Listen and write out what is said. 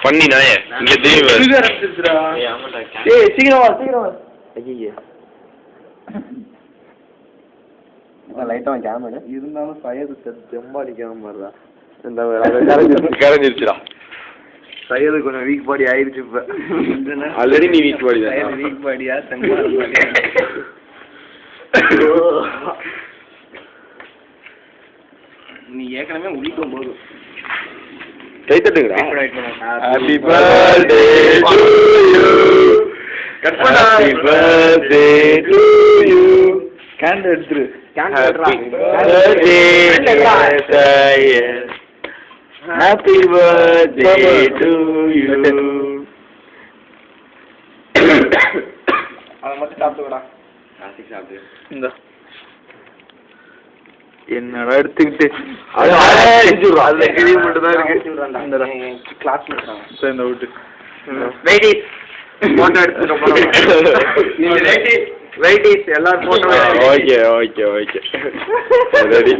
பண்ணி நாயே இங்க தீவு சீக்கிரம் ஐயா லைட்டா கேமரா இருந்தாலும் சையது செம்பாடிக்காம மாதிரிடா இந்த கரைஞ்சிருச்சுடா சையது கொஞ்சம் வீக் பாடி ஆயிடுச்சு இப்ப ஆல்ரெடி நீ வீக் பாடி தான் வீக் பாடியா செம்பாடி நீ ஏற்கனவே உளிக்கும் போது கை தட்டுங்கடா happy birthday to you happy birthday to you candle எடுத்துரு ஹாப்பி பர்த்டே டு யூ அதை மட்டும் சாப்பிட்டுக்கடா சாப்பிட்டு இந்த என்னடா எடுத்துக்கிட்டு அதுல கிளி மட்டும் தான் இருக்கு கிளாஸ்ல இருக்காங்க இந்த விட்டு போட்டோ எடுத்துட்டு வெயிட்டிஸ் எல்லாரும் photo okay okay okay ready